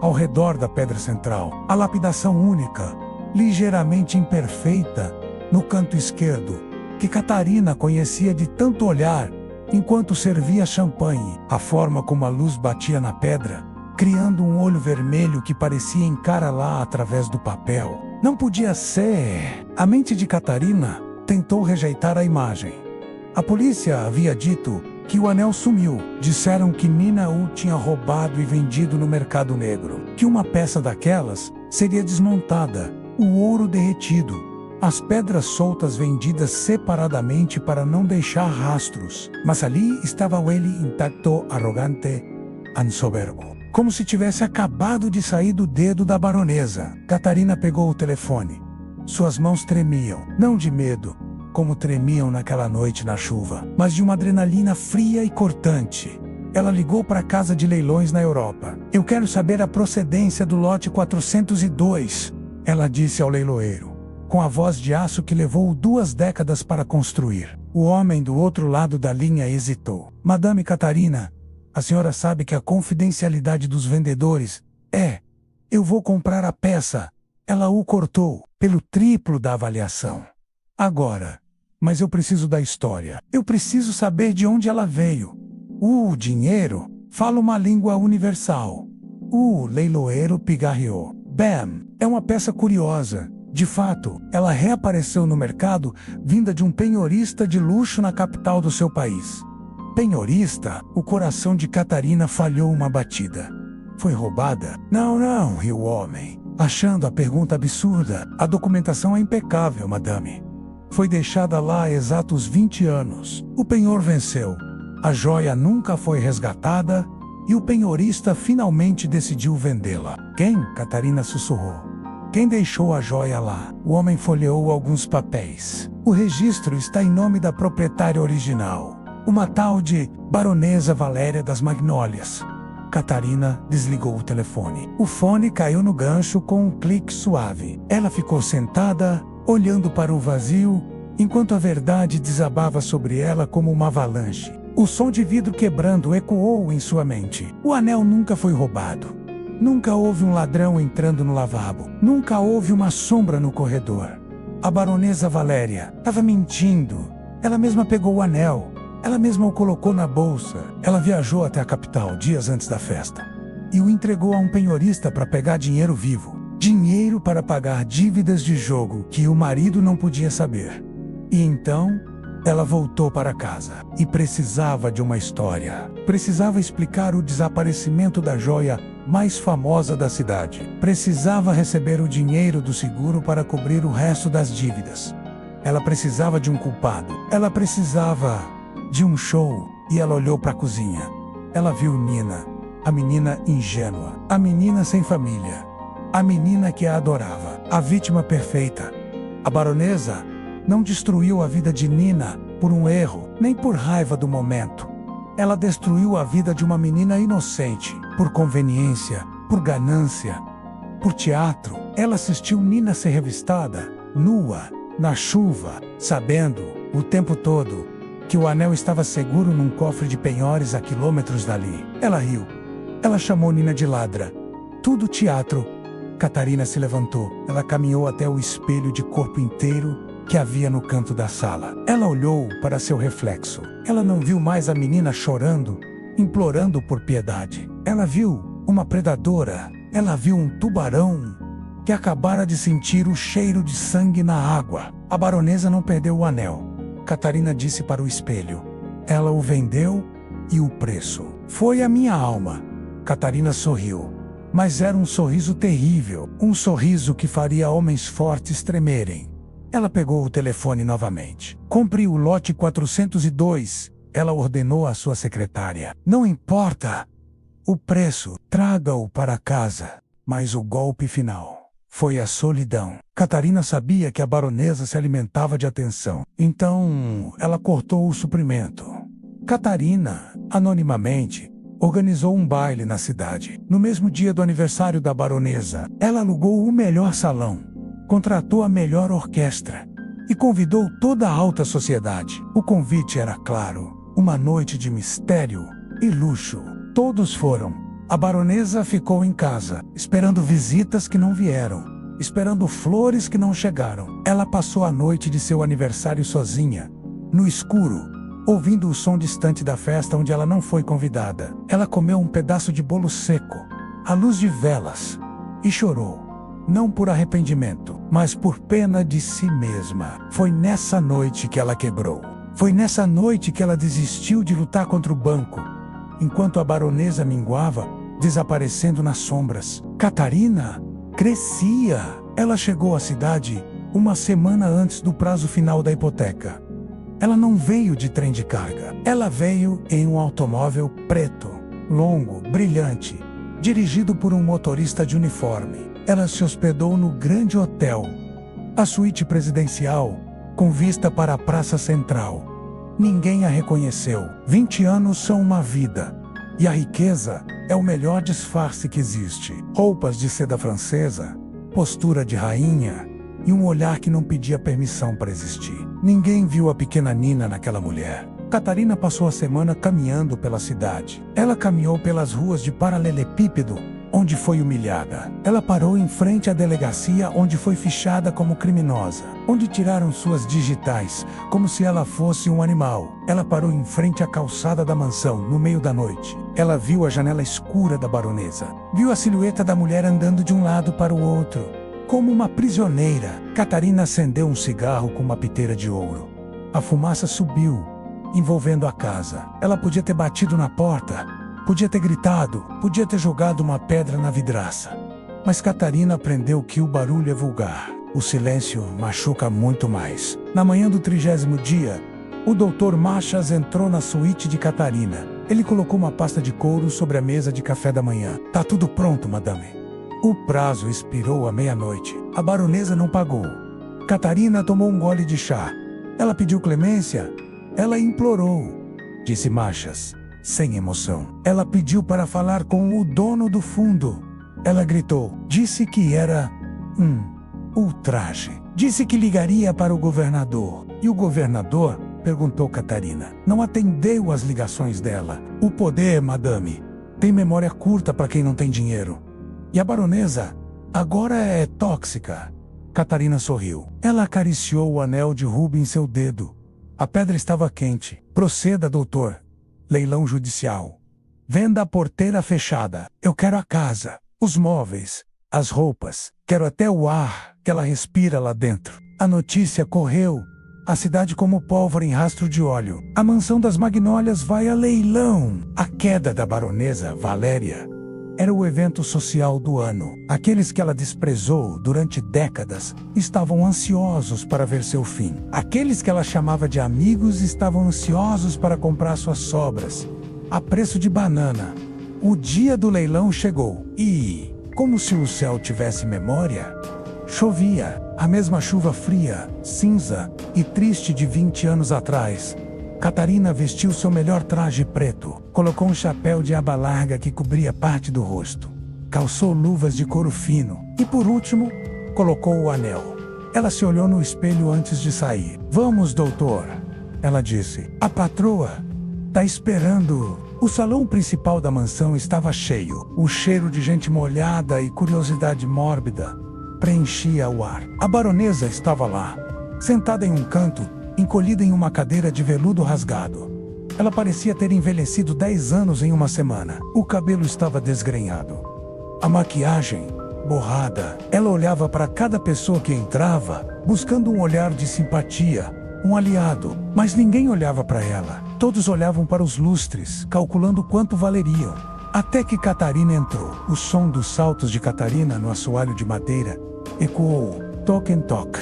Speaker 1: ao redor da pedra central. A lapidação única, ligeiramente imperfeita, no canto esquerdo, que Catarina conhecia de tanto olhar enquanto servia champanhe. A forma como a luz batia na pedra, criando um olho vermelho que parecia encarar lá através do papel. Não podia ser. A mente de Catarina tentou rejeitar a imagem. A polícia havia dito que o anel sumiu. Disseram que Nina o tinha roubado e vendido no mercado negro. Que uma peça daquelas seria desmontada, o ouro derretido, as pedras soltas vendidas separadamente para não deixar rastros. Mas ali estava ele intacto, arrogante, soberbo. Como se tivesse acabado de sair do dedo da baronesa. Catarina pegou o telefone. Suas mãos tremiam, não de medo, como tremiam naquela noite na chuva, mas de uma adrenalina fria e cortante. Ela ligou para a casa de leilões na Europa. Eu quero saber a procedência do lote 402, ela disse ao leiloeiro, com a voz de aço que levou 2 décadas para construir. O homem do outro lado da linha hesitou. Madame Catarina, a senhora sabe que a confidencialidade dos vendedores é... Eu vou comprar a peça. Ela o cortou pelo triplo da avaliação. Agora... Mas eu preciso da história. Eu preciso saber de onde ela veio. O dinheiro fala uma língua universal. O leiloeiro pigarreou. Bam! É uma peça curiosa. De fato, ela reapareceu no mercado vinda de um penhorista de luxo na capital do seu país. Penhorista? O coração de Catarina falhou uma batida. Foi roubada? Não, riu o homem, achando a pergunta absurda. A documentação é impecável, madame. Foi deixada lá há exatos 20 anos. O penhor venceu. A joia nunca foi resgatada e o penhorista finalmente decidiu vendê-la. Quem? Catarina sussurrou. Quem deixou a joia lá? O homem folheou alguns papéis. O registro está em nome da proprietária original, uma tal de Baronesa Valéria das Magnólias. Catarina desligou o telefone. O fone caiu no gancho com um clique suave. Ela ficou sentada, olhando para o vazio, enquanto a verdade desabava sobre ela como uma avalanche. O som de vidro quebrando ecoou em sua mente. O anel nunca foi roubado. Nunca houve um ladrão entrando no lavabo. Nunca houve uma sombra no corredor. A baronesa Valéria estava mentindo. Ela mesma pegou o anel. Ela mesma o colocou na bolsa. Ela viajou até a capital dias antes da festa e o entregou a um penhorista para pegar dinheiro vivo. Dinheiro para pagar dívidas de jogo que o marido não podia saber. E então, ela voltou para casa e precisava de uma história. Precisava explicar o desaparecimento da joia mais famosa da cidade. Precisava receber o dinheiro do seguro para cobrir o resto das dívidas. Ela precisava de um culpado. Ela precisava de um show. E ela olhou para a cozinha. Ela viu Nina, a menina ingênua, a menina sem família. A menina que a adorava, a vítima perfeita. A baronesa não destruiu a vida de Nina por um erro, nem por raiva do momento. Ela destruiu a vida de uma menina inocente, por conveniência, por ganância, por teatro. Ela assistiu Nina ser revistada, nua, na chuva, sabendo, o tempo todo, que o anel estava seguro num cofre de penhores a quilômetros dali. Ela riu. Ela chamou Nina de ladra. Tudo teatro. Catarina se levantou. Ela caminhou até o espelho de corpo inteiro que havia no canto da sala. Ela olhou para seu reflexo. Ela não viu mais a menina chorando, implorando por piedade. Ela viu uma predadora. Ela viu um tubarão que acabara de sentir o cheiro de sangue na água. A baronesa não perdeu o anel. Catarina disse para o espelho. Ela o vendeu e o preço foi a minha alma. Catarina sorriu. Mas era um sorriso terrível. Um sorriso que faria homens fortes tremerem. Ela pegou o telefone novamente. Compre o lote 402. Ela ordenou à sua secretária. Não importa o preço, traga-o para casa. Mas o golpe final foi a solidão. Catarina sabia que a baronesa se alimentava de atenção. Então, ela cortou o suprimento. Catarina, anonimamente, organizou um baile na cidade. No mesmo dia do aniversário da baronesa, ela alugou o melhor salão, contratou a melhor orquestra e convidou toda a alta sociedade. O convite era claro, uma noite de mistério e luxo. Todos foram. A baronesa ficou em casa, esperando visitas que não vieram, esperando flores que não chegaram. Ela passou a noite de seu aniversário sozinha, no escuro, ouvindo o som distante da festa onde ela não foi convidada. Ela comeu um pedaço de bolo seco, à luz de velas, e chorou. Não por arrependimento, mas por pena de si mesma. Foi nessa noite que ela quebrou. Foi nessa noite que ela desistiu de lutar contra o banco, enquanto a baronesa minguava, desaparecendo nas sombras. Catarina crescia. Ela chegou à cidade uma semana antes do prazo final da hipoteca. Ela não veio de trem de carga. Ela veio em um automóvel preto, longo, brilhante, dirigido por um motorista de uniforme. Ela se hospedou no grande hotel, a suíte presidencial, com vista para a praça central. Ninguém a reconheceu. 20 anos são uma vida. E a riqueza é o melhor disfarce que existe. Roupas de seda francesa, postura de rainha e um olhar que não pedia permissão para existir. Ninguém viu a pequena Nina naquela mulher. Catarina passou a semana caminhando pela cidade. Ela caminhou pelas ruas de paralelepípedo, onde foi humilhada. Ela parou em frente à delegacia, onde foi fichada como criminosa, onde tiraram suas digitais, como se ela fosse um animal. Ela parou em frente à calçada da mansão, no meio da noite. Ela viu a janela escura da baronesa. Viu a silhueta da mulher andando de um lado para o outro, como uma prisioneira. Catarina acendeu um cigarro com uma piteira de ouro. A fumaça subiu, envolvendo a casa. Ela podia ter batido na porta, podia ter gritado, podia ter jogado uma pedra na vidraça. Mas Catarina aprendeu que o barulho é vulgar. O silêncio machuca muito mais. Na manhã do 30º dia, o Dr. Machas entrou na suíte de Catarina. Ele colocou uma pasta de couro sobre a mesa de café da manhã. Tá tudo pronto, madame. O prazo expirou à meia-noite. A baronesa não pagou. Catarina tomou um gole de chá. Ela pediu clemência. Ela implorou, disse Machas, sem emoção. Ela pediu para falar com o dono do fundo. Ela gritou. Disse que era ultraje. Disse que ligaria para o governador. E o governador? Perguntou Catarina. Não atendeu às ligações dela. O poder, madame, tem memória curta para quem não tem dinheiro. E a baronesa agora é tóxica. Catarina sorriu. Ela acariciou o anel de rubi em seu dedo. A pedra estava quente. Proceda, doutor. Leilão judicial. Venda a porteira fechada. Eu quero a casa, os móveis, as roupas. Quero até o ar que ela respira lá dentro. A notícia correu. A cidade como pólvora em rastro de óleo. A mansão das Magnólias vai a leilão. A queda da baronesa Valéria era o evento social do ano. Aqueles que ela desprezou durante décadas estavam ansiosos para ver seu fim. Aqueles que ela chamava de amigos estavam ansiosos para comprar suas sobras, a preço de banana. O dia do leilão chegou e, como se o céu tivesse memória, chovia. A mesma chuva fria, cinza e triste de 20 anos atrás. Catarina vestiu seu melhor traje preto, colocou um chapéu de aba larga que cobria parte do rosto, calçou luvas de couro fino E por último, colocou o anel. Ela se olhou no espelho antes de sair. Vamos, doutor, ela disse. A patroa tá esperando. O salão principal da mansão estava cheio. O cheiro de gente molhada e curiosidade mórbida preenchia o ar. A baronesa estava lá, sentada em um canto, encolhida em uma cadeira de veludo rasgado. Ela parecia ter envelhecido 10 anos em uma semana. O cabelo estava desgrenhado. A maquiagem borrada. Ela olhava para cada pessoa que entrava, buscando um olhar de simpatia, um aliado, mas ninguém olhava para ela. Todos olhavam para os lustres, calculando quanto valeriam. Até que Catarina entrou. O som dos saltos de Catarina no assoalho de madeira ecoou. Toque-toque,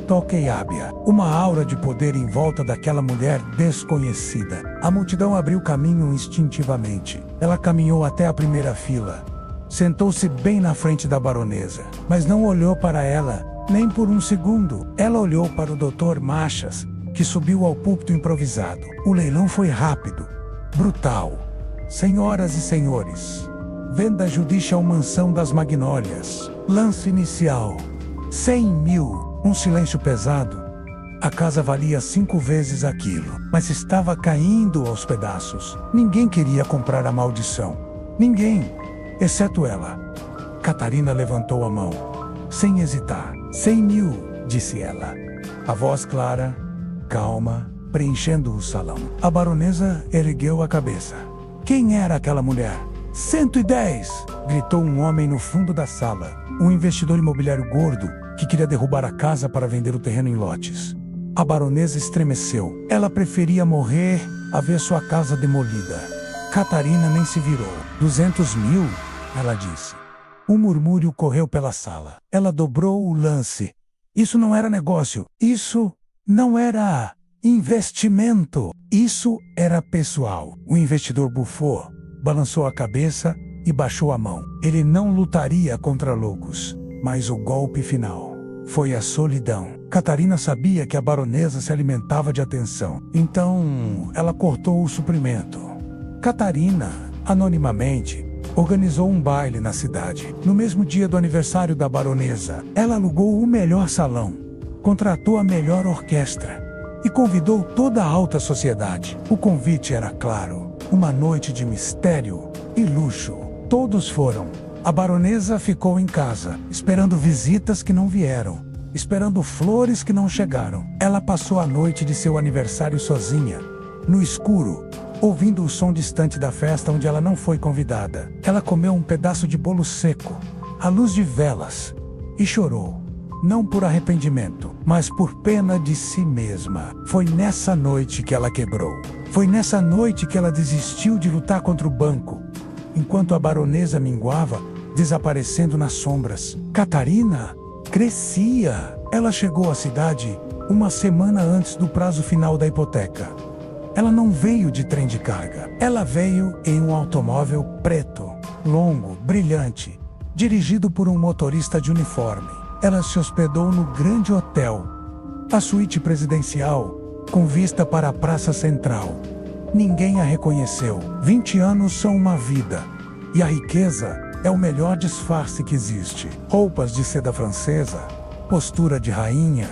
Speaker 1: toque-ábia. Uma aura de poder em volta daquela mulher desconhecida. A multidão abriu caminho instintivamente. Ela caminhou até a primeira fila. Sentou-se bem na frente da baronesa, mas não olhou para ela, nem por um segundo. Ela olhou para o Dr. Machas, que subiu ao púlpito improvisado. O leilão foi rápido, brutal. Senhoras e senhores, venda judicial Mansão das Magnólias. Lance inicial, 100 mil. Um silêncio pesado. A casa valia 5 vezes aquilo, mas estava caindo aos pedaços. Ninguém queria comprar a maldição. Ninguém, exceto ela. Catarina levantou a mão, sem hesitar. 100 mil, disse ela. A voz clara, calma, preenchendo o salão. A baronesa ergueu a cabeça. Quem era aquela mulher? 110! Gritou um homem no fundo da sala. Um investidor imobiliário gordo que queria derrubar a casa para vender o terreno em lotes. A baronesa estremeceu. Ela preferia morrer a ver sua casa demolida. Catarina nem se virou. 200 mil? Ela disse. Um murmúrio correu pela sala. Ela dobrou o lance. Isso não era negócio. Isso não era investimento. Isso era pessoal. O investidor bufou, balançou a cabeça e baixou a mão. Ele não lutaria contra loucos. Mas o golpe final foi a solidão. Catarina sabia que a baronesa se alimentava de atenção. Então, ela cortou o suprimento. Catarina, anonimamente, organizou um baile na cidade. No mesmo dia do aniversário da baronesa, ela alugou o melhor salão, contratou a melhor orquestra e convidou toda a alta sociedade. O convite era claro, uma noite de mistério e luxo. Todos foram. A baronesa ficou em casa, esperando visitas que não vieram, esperando flores que não chegaram. Ela passou a noite de seu aniversário sozinha, no escuro, ouvindo o som distante da festa onde ela não foi convidada. Ela comeu um pedaço de bolo seco, à luz de velas, e chorou. Não por arrependimento, mas por pena de si mesma. Foi nessa noite que ela quebrou. Foi nessa noite que ela desistiu de lutar contra o banco, enquanto a baronesa minguava, desaparecendo nas sombras. Catarina crescia. Ela chegou à cidade uma semana antes do prazo final da hipoteca. Ela não veio de trem de carga. Ela veio em um automóvel preto, longo, brilhante, dirigido por um motorista de uniforme. Ela se hospedou no grande hotel, a suíte presidencial, com vista para a praça central. Ninguém a reconheceu. 20 anos são uma vida. E a riqueza é o melhor disfarce que existe. Roupas de seda francesa, postura de rainha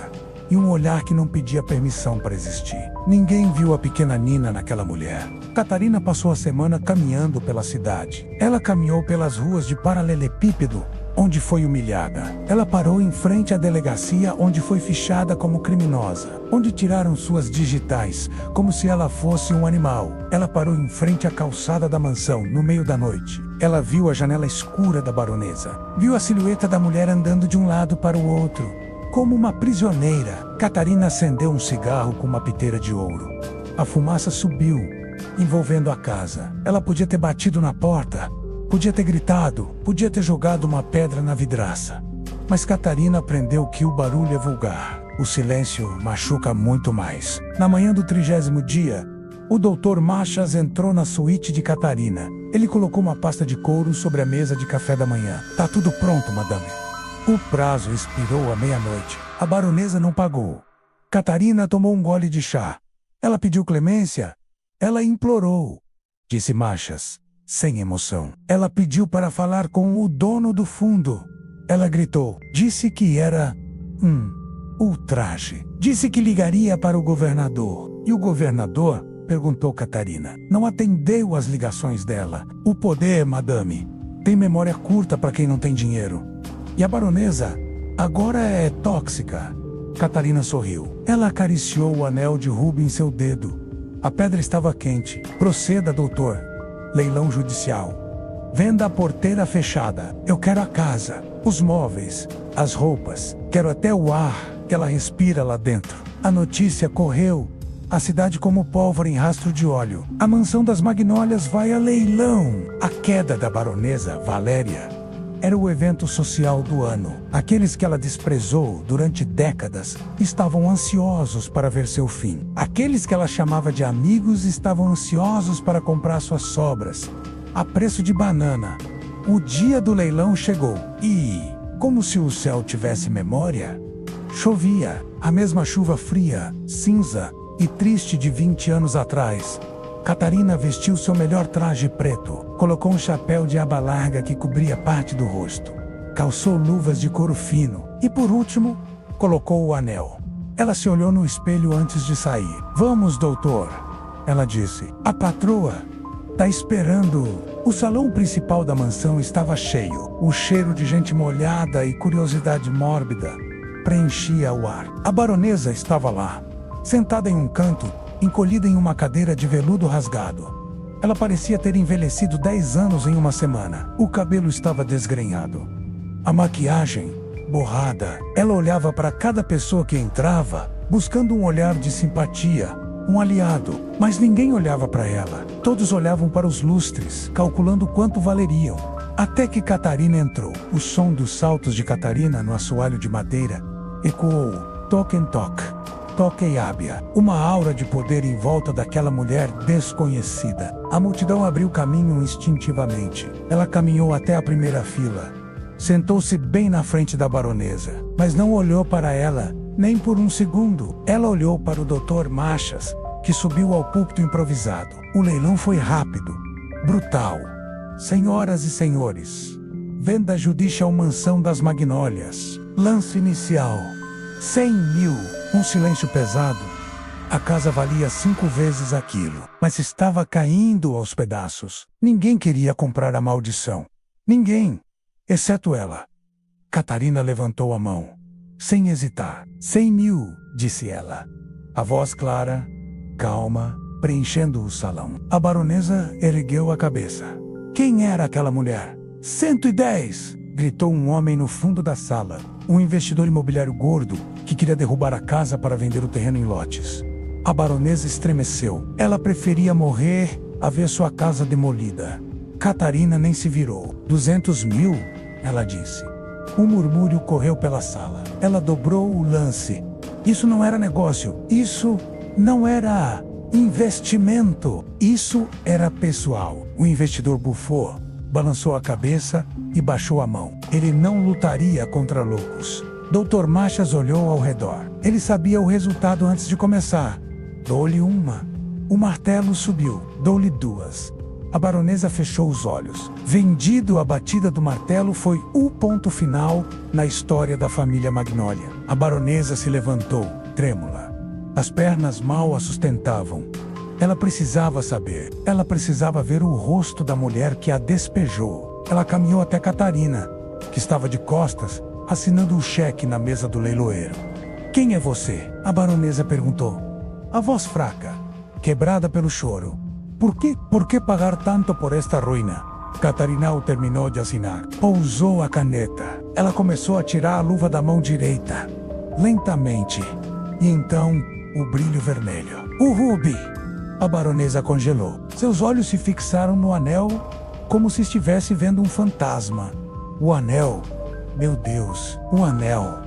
Speaker 1: e um olhar que não pedia permissão para existir. Ninguém viu a pequena Nina naquela mulher. Catarina passou a semana caminhando pela cidade. Ela caminhou pelas ruas de paralelepípedo, onde foi humilhada. Ela parou em frente à delegacia, onde foi fichada como criminosa, onde tiraram suas digitais, como se ela fosse um animal. Ela parou em frente à calçada da mansão, no meio da noite. Ela viu a janela escura da baronesa. Viu a silhueta da mulher andando de um lado para o outro, como uma prisioneira. Catarina acendeu um cigarro com uma piteira de ouro. A fumaça subiu, envolvendo a casa. Ela podia ter batido na porta, podia ter gritado, podia ter jogado uma pedra na vidraça. Mas Catarina aprendeu que o barulho é vulgar. O silêncio machuca muito mais. Na manhã do 30º dia, o Dr. Machas entrou na suíte de Catarina. Ele colocou uma pasta de couro sobre a mesa de café da manhã. Tá tudo pronto, madame. O prazo expirou à meia-noite. A baronesa não pagou. Catarina tomou um gole de chá. Ela pediu clemência. Ela implorou, disse Machas, sem emoção. Ela pediu para falar com o dono do fundo. Ela gritou. Disse que era ultraje. Disse que ligaria para o governador. E o governador? Perguntou Catarina. Não atendeu às ligações dela. O poder, madame, tem memória curta para quem não tem dinheiro. E a baronesa agora é tóxica. Catarina sorriu. Ela acariciou o anel de rubi em seu dedo. A pedra estava quente. Proceda, doutor. Leilão judicial. Venda a porteira fechada. Eu quero a casa, os móveis, as roupas. Quero até o ar que ela respira lá dentro. A notícia correu a cidade como pólvora em rastro de óleo. A mansão das Magnólias vai a leilão. A queda da baronesa Valéria era o evento social do ano. Aqueles que ela desprezou durante décadas estavam ansiosos para ver seu fim. Aqueles que ela chamava de amigos estavam ansiosos para comprar suas sobras, a preço de banana. O dia do leilão chegou e, como se o céu tivesse memória, chovia. A mesma chuva fria, cinza e triste de 20 anos atrás. Catarina vestiu seu melhor traje preto, colocou um chapéu de aba larga que cobria parte do rosto, calçou luvas de couro fino e, por último, colocou o anel. Ela se olhou no espelho antes de sair. Vamos, doutor, ela disse. A patroa tá esperando. O salão principal da mansão estava cheio. O cheiro de gente molhada e curiosidade mórbida preenchia o ar. A baronesa estava lá, sentada em um canto, encolhida em uma cadeira de veludo rasgado. Ela parecia ter envelhecido 10 anos em uma semana. O cabelo estava desgrenhado, a maquiagem borrada. Ela olhava para cada pessoa que entrava, buscando um olhar de simpatia, um aliado. Mas ninguém olhava para ela. Todos olhavam para os lustres, calculando quanto valeriam. Até que Catarina entrou. O som dos saltos de Catarina no assoalho de madeira ecoou. Toque-en-toque. Toque-e-ábia. Uma aura de poder em volta daquela mulher desconhecida. A multidão abriu caminho instintivamente. Ela caminhou até a primeira fila. Sentou-se bem na frente da baronesa, mas não olhou para ela, nem por um segundo. Ela olhou para o Dr. Machas, que subiu ao púlpito improvisado. O leilão foi rápido, brutal. Senhoras e senhores, venda judicial Mansão das Magnólias. Lance inicial: 100 mil. Um silêncio pesado. A casa valia 5 vezes aquilo, mas estava caindo aos pedaços. Ninguém queria comprar a maldição. Ninguém, exceto ela. Catarina levantou a mão, sem hesitar. 100 mil, disse ela. A voz clara, calma, preenchendo o salão. A baronesa ergueu a cabeça. Quem era aquela mulher? 110! Gritou um homem no fundo da sala. Um investidor imobiliário gordo que queria derrubar a casa para vender o terreno em lotes. A baronesa estremeceu. Ela preferia morrer a ver sua casa demolida. Catarina nem se virou. 200 mil, ela disse. Um murmúrio correu pela sala. Ela dobrou o lance. Isso não era negócio. Isso não era investimento. Isso era pessoal. O investidor bufou, balançou a cabeça e baixou a mão. Ele não lutaria contra loucos. Dr. Machas olhou ao redor. Ele sabia o resultado antes de começar. Dou-lhe uma. O martelo subiu. Dou-lhe 2. A baronesa fechou os olhos. Vendido, a batida do martelo foi o ponto final na história da família Magnólia. A baronesa se levantou, trêmula. As pernas mal a sustentavam. Ela precisava saber. Ela precisava ver o rosto da mulher que a despejou. Ela caminhou até Catarina, que estava de costas, assinando um cheque na mesa do leiloeiro. Quem é você? A baronesa perguntou. A voz fraca, quebrada pelo choro. Por que pagar tanto por esta ruína? Catarina terminou de assinar. Pousou a caneta. Ela começou a tirar a luva da mão direita, lentamente. E então, o brilho vermelho. O rubi! A baronesa congelou. Seus olhos se fixaram no anel, como se estivesse vendo um fantasma. O anel. Meu Deus, o anel.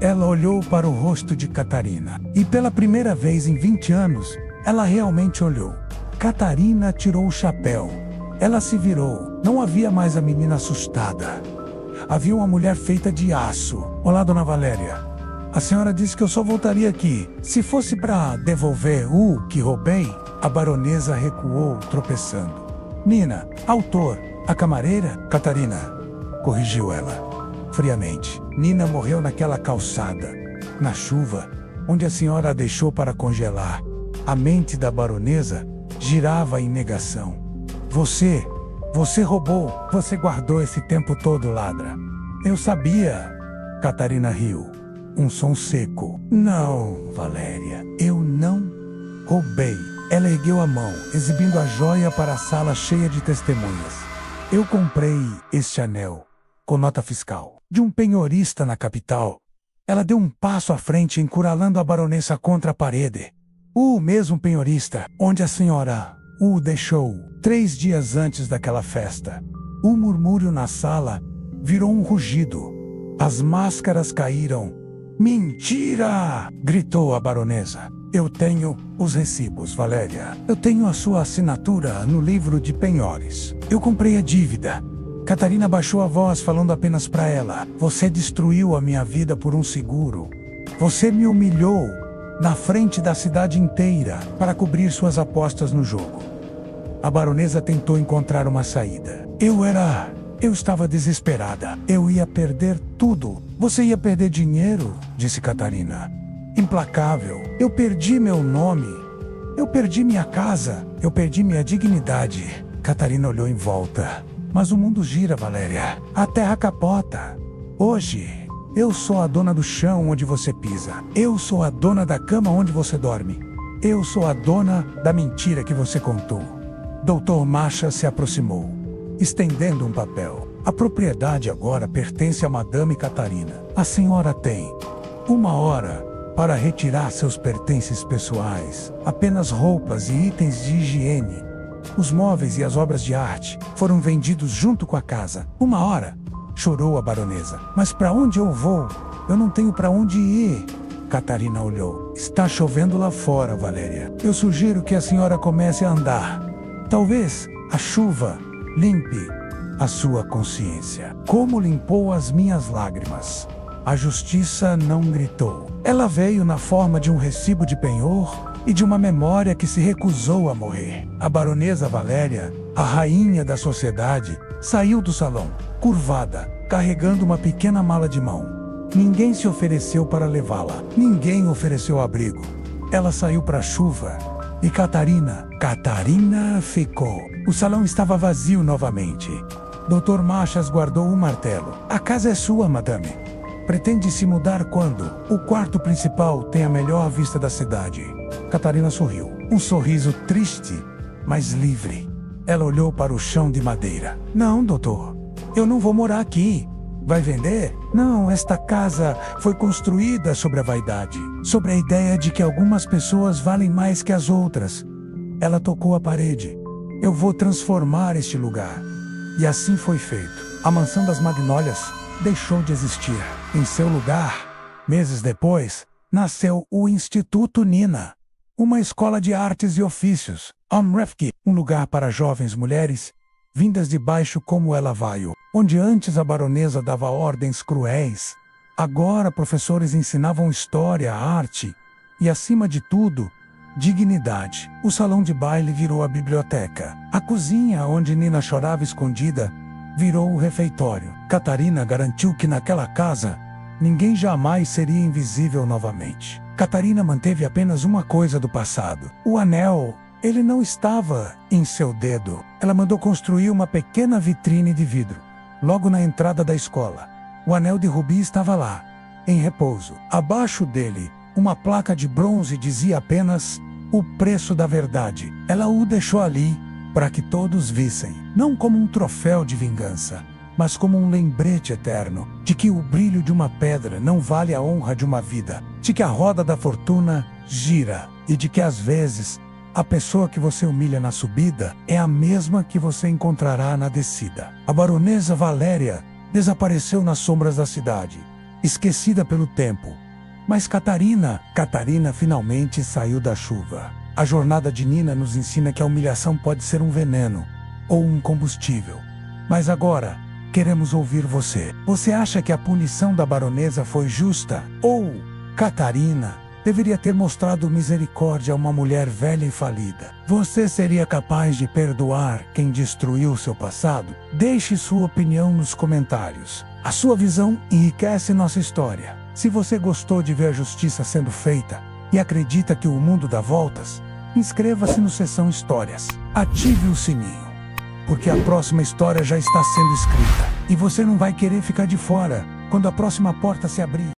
Speaker 1: Ela olhou para o rosto de Catarina. E pela primeira vez em 20 anos, ela realmente olhou. Catarina tirou o chapéu. Ela se virou. Não havia mais a menina assustada. Havia uma mulher feita de aço. Olá, dona Valéria. A senhora disse que eu só voltaria aqui se fosse para devolver o que roubei. A baronesa recuou, tropeçando. Nina, autor, a camareira? Catarina, corrigiu ela. friamente. Nina morreu naquela calçada, na chuva, onde a senhora a deixou para congelar. A mente da baronesa girava em negação. Você roubou, você guardou esse tempo todo, ladra. Eu sabia. Catarina riu. Um som seco. Não, Valéria, eu não roubei. Ela ergueu a mão, exibindo a joia para a sala cheia de testemunhas. Eu comprei este anel, com nota fiscal, de um penhorista na capital. Ela deu um passo à frente, encurralando a baronesa contra a parede. O mesmo penhorista, onde a senhora o deixou 3 dias antes daquela festa. O murmúrio na sala virou um rugido. As máscaras caíram. Mentira! Gritou a baronesa. Eu tenho os recibos, Valéria. Eu tenho a sua assinatura no livro de penhores. Eu comprei a dívida. Catarina baixou a voz, falando apenas para ela. Você destruiu a minha vida por um seguro. Você me humilhou na frente da cidade inteira para cobrir suas apostas no jogo. A baronesa tentou encontrar uma saída. Eu estava desesperada. Eu ia perder tudo. Você ia perder dinheiro, disse Catarina. Implacável. Eu perdi meu nome. Eu perdi minha casa. Eu perdi minha dignidade. Catarina olhou em volta. Mas o mundo gira, Valéria. A terra capota. Hoje, eu sou a dona do chão onde você pisa. Eu sou a dona da cama onde você dorme. Eu sou a dona da mentira que você contou. Dr. Macha se aproximou, estendendo um papel. A propriedade agora pertence a Madame Catarina. A senhora tem 1 hora para retirar seus pertences pessoais, apenas roupas e itens de higiene. Os móveis e as obras de arte foram vendidos junto com a casa. 1 hora, chorou a baronesa. Mas para onde eu vou? Eu não tenho para onde ir. Catarina olhou. Está chovendo lá fora, Valéria. Eu sugiro que a senhora comece a andar. Talvez a chuva limpe a sua consciência, como limpou as minhas lágrimas. A justiça não gritou. Ela veio na forma de um recibo de penhor e de uma memória que se recusou a morrer. A baronesa Valéria, a rainha da sociedade, saiu do salão, curvada, carregando uma pequena mala de mão. Ninguém se ofereceu para levá-la. Ninguém ofereceu abrigo. Ela saiu para a chuva. E Catarina ficou. O salão estava vazio novamente. Dr. Machas guardou um martelo. A casa é sua, madame. Pretende se mudar quando? O quarto principal tem a melhor vista da cidade. Catarina sorriu. Um sorriso triste, mas livre. Ela olhou para o chão de madeira. Não, doutor. Eu não vou morar aqui. Vai vender? Não, esta casa foi construída sobre a vaidade, sobre a ideia de que algumas pessoas valem mais que as outras. Ela tocou a parede. Eu vou transformar este lugar. E assim foi feito. A mansão das Magnólias deixou de existir. Em seu lugar, meses depois, nasceu o Instituto Nina, uma escola de artes e ofícios, Amrefki, um lugar para jovens mulheres vindas de baixo como ela veio, onde antes a baronesa dava ordens cruéis. Agora professores ensinavam história, arte e, acima de tudo, dignidade. O salão de baile virou a biblioteca. A cozinha, onde Nina chorava escondida, virou o refeitório. Catarina garantiu que naquela casa, ninguém jamais seria invisível novamente. Catarina manteve apenas uma coisa do passado. O anel. Ele não estava em seu dedo. Ela mandou construir uma pequena vitrine de vidro, logo na entrada da escola. O anel de rubi estava lá, em repouso. Abaixo dele, uma placa de bronze dizia apenas o preço da verdade. Ela o deixou ali para que todos vissem, não como um troféu de vingança, mas como um lembrete eterno de que o brilho de uma pedra não vale a honra de uma vida, de que a roda da fortuna gira e de que às vezes a pessoa que você humilha na subida é a mesma que você encontrará na descida. A baronesa Valéria desapareceu nas sombras da cidade, esquecida pelo tempo. Mas Catarina finalmente saiu da chuva. A jornada de Nina nos ensina que a humilhação pode ser um veneno ou um combustível. Mas agora, queremos ouvir você. Você acha que a punição da baronesa foi justa? Ou Catarina deveria ter mostrado misericórdia a uma mulher velha e falida? Você seria capaz de perdoar quem destruiu seu passado? Deixe sua opinião nos comentários. A sua visão enriquece nossa história. Se você gostou de ver a justiça sendo feita e acredita que o mundo dá voltas, inscreva-se no Seção Histórias. Ative o sininho, porque a próxima história já está sendo escrita. E você não vai querer ficar de fora quando a próxima porta se abrir.